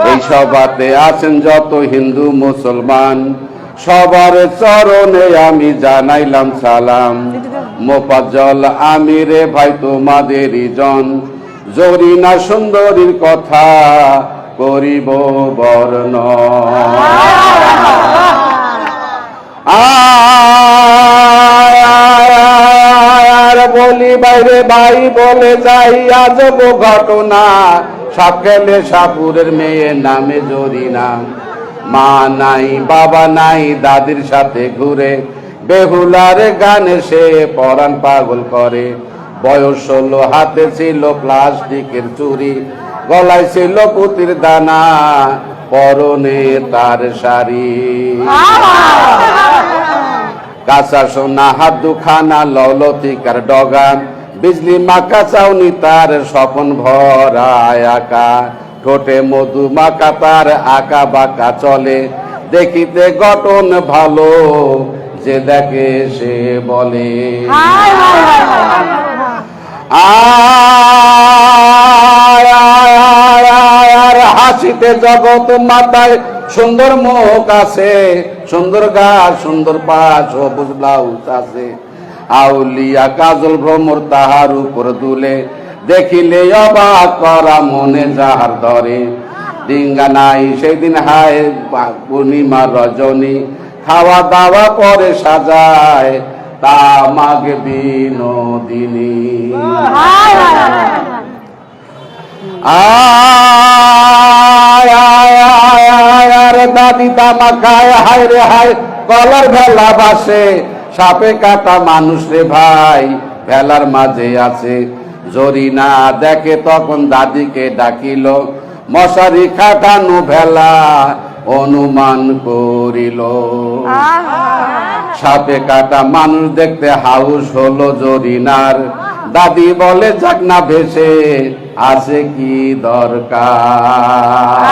এই সভাতে আছেন যত হিন্দু মুসলমান, সবার চরণে আমি জানাইলাম সালাম। মোফাজ্জল আমি রে ভাই তোমাদেরই জন, জরিনা সুন্দরীর কথা করিব বর্ণন। আর বলি বাইরে ভাই বলে যাই আজব ঘটনা, সাপ খেলে সাপুরের মেয়ে নামে জরিনা। মা নাই বাবা নাই দাদির সাথে ঘুরে, বেহুলার গানে সে পরাণ পাগল করে। বয়স 16, হাতে ছিল প্লাস্টিকের চুরি, গলায় ছিল পুতির দানা, পরনে তার শাড়ি। কাঁচা সোনা হাত দুখানা ললতিকার ডগা, বিজলি মাকা চাউনি তার স্বপন ভরা আঁকা। ঠোঁটে মধু মাকা তার আঁকা বাঁকা চলে, দেখিতে গঠন ভালো যে দেখে সে বলে। আর হাসিতে জগৎ মাতায় সুন্দর মুখ আছে, সুন্দর গাছ সুন্দর পা সবুজ ব্লাউজ আছে। আউলিয়া কাজল ভ্রমর তাহার উপর দুলে, দেখিলে অবাক করা মনে যাহার ধরে। ডিঙ্গা নাই সেদিন হায় পূর্ণিমা রজনী, খাওয়া দাওয়া করে সাজায় তামাক বিনোদিনী। আর দাদি তামাক খায়, হায় রে হায় কলার ভেলা বাসে, সাপে কাটা মানুষ রে ভাই ভেলার মাঝে আছে। জরিনা দেখে তখন দাদিকে ডাকিল, মশারি খাটানো ভেলা অনুমান করিল। সাপে কাটা মানুষ দেখতে হাউস হলো জরিনার, দাদি বলে যাক না ভেসে আছে কি দরকার।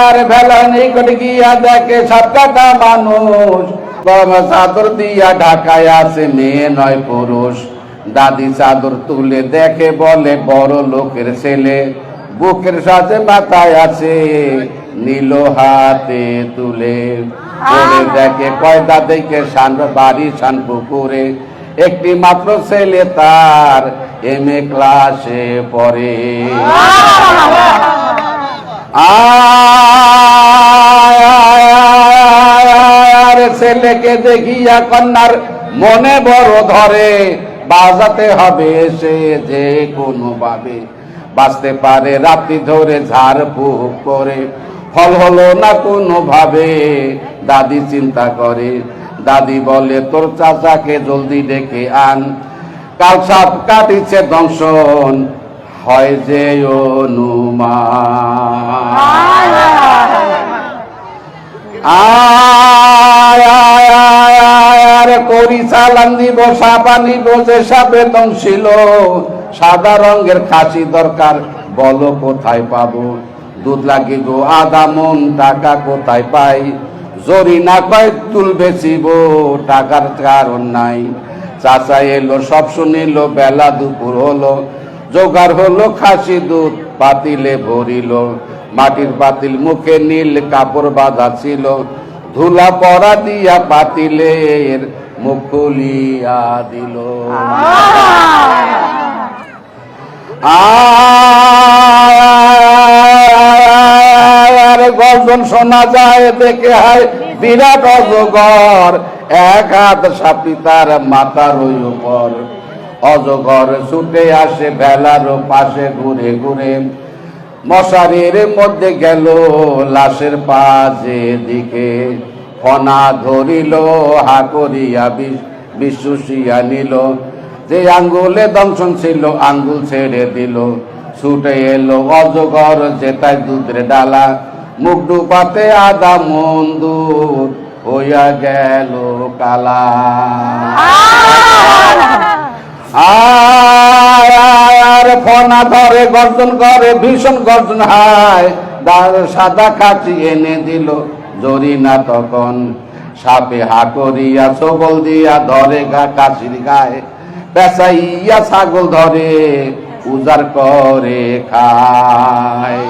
আর ভেলা নিকট গিয়া দেখে সাপ কাটা মানুষ, চাদর দিয়া ঢাকায় আছে মেয়ে নয় পুরুষ। দাদি চাদর তুলে দেখে বলে বড় লোকের ছেলে, বুকের সাথে মাথায় আছে নীল হাতে তুলে। দেখে কয়দা দেখে শান বাড়ি শান পুকুরে, একটি মাত্র ছেলে তার MA ক্লাসে পড়ে। আর ছেলেকে দেখিয়া কন্যার মনে বড় ধরে, বাজাতে হবে সে যে কোনো ভাবে। বাঁচতে পারে রাত্রি ধরে ঝাড়ফুঁক করে, ফল হলো না কোনো ভাবে দাদি চিন্তা করে। দাদি বলে তোর চাচাকে জলদি ডেকে আন, কাল সাপ কাটিছে দংশন হয় যে অনুমান। আর করি চালান দিব সাপ আনিব যে সাপে দংশিল, সাদা রঙের খাসি দরকার বলো কোথায় পাবো। দুধ লাগিব আধা মন, টাকা কোথায় পাই। জরিনা কয় তুল বেচিব টাকার কারণ নাই। চাচা এলো সব শুনিল, বেলা দুপুর হলো, জোগাড় হলো খাসি দুধ পাতিলে ভরিল। মাটির পাতিল মুখে নীল কাপড় বাঁধা ছিল, ধুলা পরা দিয়া পাতিলের মুখ খুলিয়া দিল। আর গর্জন শোনা যায় দেখে হায় বিরাট অজগর, এক হাত সাপি তার মাথার উপর। অজগর ছুটে আসে ভেলার পাশে ঘুরে ঘুরে, মশারির মধ্যে গেল লাশের পাশে দিকে। ফনা ধরিল হা করিয়া বিশুষিয়া নিল, যে আঙ্গুলে দংশন ছিল আঙ্গুল ছেড়ে দিল। ছুটে এলো অজগর যেটাই দুধের ডালা, মুখ ডুবাতে আদা মন দুধ হইয়া গেল কালা। আর ফনা ধরে গর্জন করে ভীষণ গর্জন হায়, সাদা খাঁচি এনে দিল জরিনা তখন। সাপে হা করিয়া ছবল দিয়া ধরে কাশির গায়ে, পেঁচাইয়া ছাগল ধরে উজাড় করে খায়।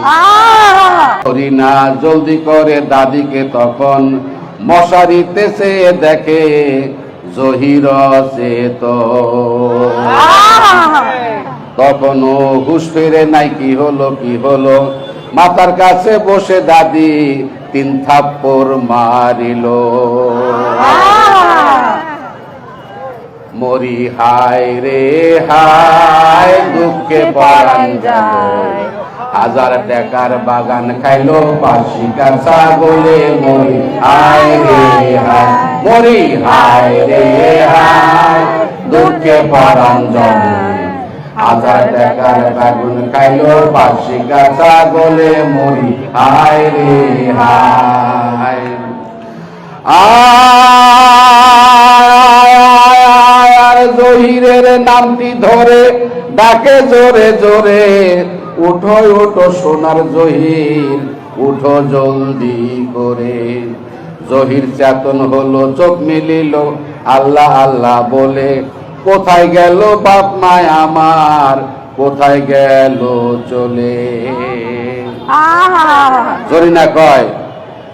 হরিণা জলদি করে দাদিকে তখন মশারিতে সে দেখে জহির তো তখনও হুঁশ ফেরে নাই, কি হলো মাথার কাছে বসে দাদি 3 থাপ্পড় মারিল। মরি হায় রে হায় দুঃখে পরাণ যায়, 1000 টাকার বাগান খাইলো 5 শিকার ছাগলে। মরি হায় রে হায়, মরি হায় রে হায় দুঃখে পরাণ যায়, 1000 টাকার বাগান খাইলো 5 শিকার ছাগলে। মরি হায় রে হায়। জহিরের নামটি ধরে ডাকে জোরে জোরে, উঠো উঠো সোনার জহির, উঠো জলদি করে। জহির চেতন হলো, চোখ মিলিল, আল্লাহ আল্লাহ বলে, কোথায় গেল বাপ মায় আমার, কোথায় গেল চলে। জরিনা কয়,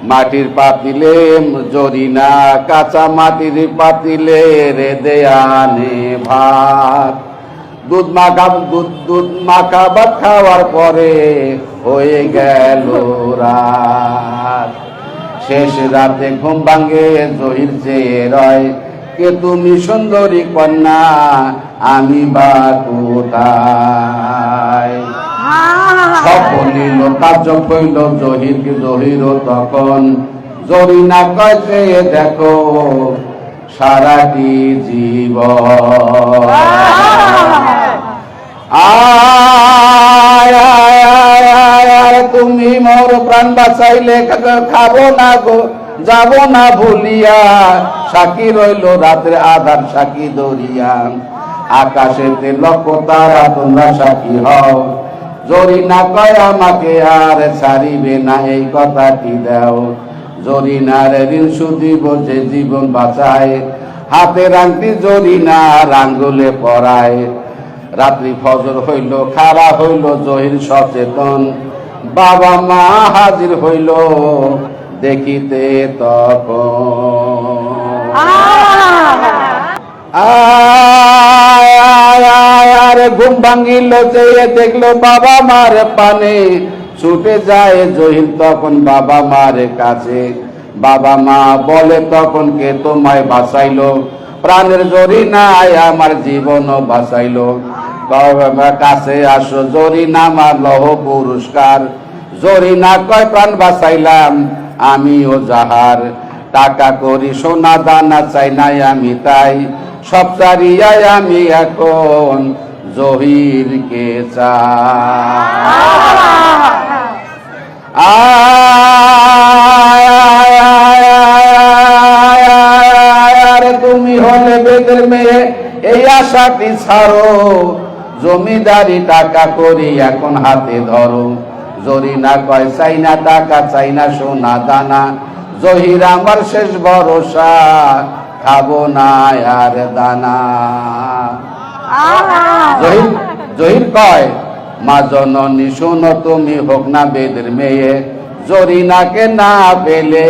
মাটির পাতিলে জরিনা, কাঁচা মাটির পাতিলে রেঁধে আনে ভাত। দুধ মাখা ভাত খাওয়ার পরে হয়ে গেল রাত। শেষ রাতে ঘুম ভাঙে জহির চেয়ে রয়, কে তুমি সুন্দরী কন্যা, আমি বা কোথায়। সব বলিল কার্য কইল জহির তখন, জরিনা কয় চেয়ে দেখো সারাটি জীবন। তুমি মোর প্রাণ বাঁচাইলে খাবো না গো, যাব না ভুলিয়া, সাক্ষী রইল রাত্রে আধার সাক্ষী দরিয়া। আকাশেতে লক্ষ তারা তোমরা সাক্ষী হও, জরিনা কয় আমাকে আর ছাড়িবে না, এই কথাটি দাও। জরিনার ঋণ সুদিব যে জীবন বাঁচায়, হাতের আংটি জরিনার আঙ্গুলে পরায়। রাত্রি ফজর হইল, খাড়া হইল জহির সচেতন, বাবা মা হাজির হইল দেখিতে তখন। আরে ঘুম ভাঙিল, চেয়ে দেখলো বাবা মার পানে, ছুটে যায় জহির তখন বাবা মার কাছে। বাবা মা বলে তখন, কে তোমায় বাঁচাইলো, প্রাণের জরিনায় আমার জীবন বাঁচাইলো। বাবা কাছে আসো, জরিনা আমার লহ পুরস্কার। জরিনা কয়, প্রাণ বাঁচাইলাম আমিও যাহার, টাকা করি সোনা দানা চাই নাই আমি তাই, সব চারিয়ায় আমি এখন জহিরকে চাই। তুমি হলে বেদের মেয়ে, এই আশাটি ছাড়ো, জমিদারি টাকা করি এখন হাতে ধরো। জরিনা কয়, চাই না টাকা, চাই না সোনা দানা, জহির আমার শেষ ভরসা, খাবো না আর দানা। জহির কয়, মা জননী শোনো তুমি, হোক না বেদের মেয়ে, জরিনাকে না পেলে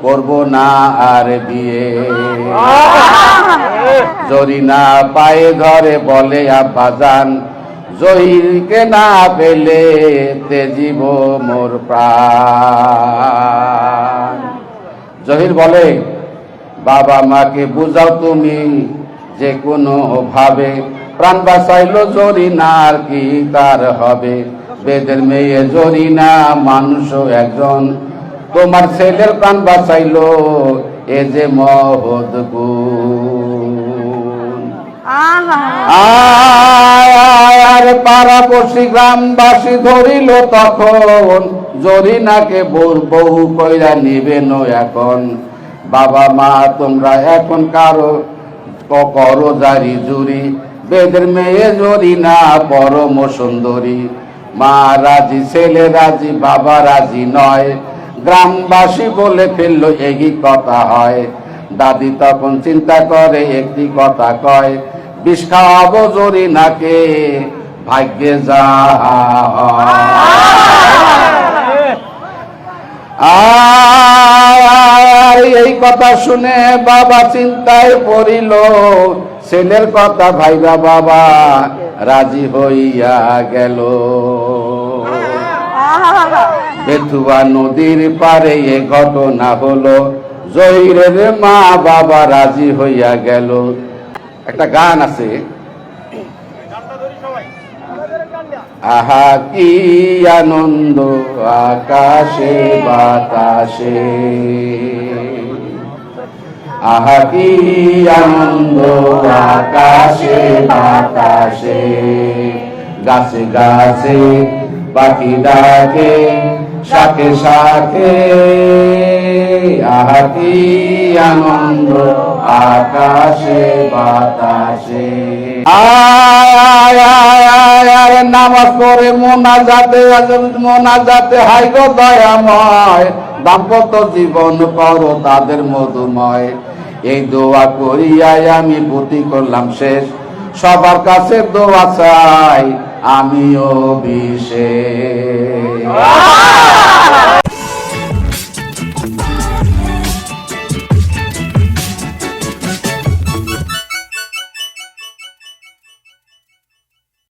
করবো না আর বিয়ে। জরিনা পায়ে ধরে বলে, আব্বাজান, জহিরকে না পেলে তেজিব মোর প্রাণ। জহির বলে, বাবা মাকে বুঝাও তুমি যে কোনো ভাবে, প্রাণ বাঁচাইলো জরিনার কি তার হবে। বেদের মেয়ে জরিনা মানুষ একজন, তোমার ছেলের প্রাণ বাঁচাইলো এ যে মহৎ গুণ। আর পাড়াপড়শি গ্রামবাসী ধরিল তখন, জরিনাকে বউ কইরা নিবেন এখন। বাবা মা তোমরা এখন কারো করো জারি জুরি, বেদের মেয়ে জরিনা পরম সুন্দরী। মা রাজি, ছেলে রাজি, বাবা রাজি নয়, গ্রামবাসী বলে ফেললো এই কথা হয়। দাদি তখন চিন্তা করে একটি কথা কয়, বিষ খাওয়াবো জরিনাকে, ভাগ্যে যা আর এই কথা শুনে বাবা চিন্তায় পড়িল, ছেলের কথা ভাইবা বাবা রাজি হইয়া গেল। বেথুয়া নদীর পারে এ ঘটনা হলো, জহিরের মা বাবা রাজি হইয়া গেল। একটা গান আছে, আহা কি আনন্দ আকাশে বাতাসে, আহা কি আনন্দ আকাশে বাতাসে, গাছে গাছে পাখি ডাকে, শাখে শাখে, আহা কি আনন্দ আকাশে বাতাসে। নামাজ পড়ে মোনাজাতে হাই গো দয়াময়, দাম্পত্য জীবন করো তাদের মধুময়। এই দোয়া করিয়াই আমি পুঁথি করলাম শেষ, সবার কাছে দোয়া চাই আমিও বিশেষ।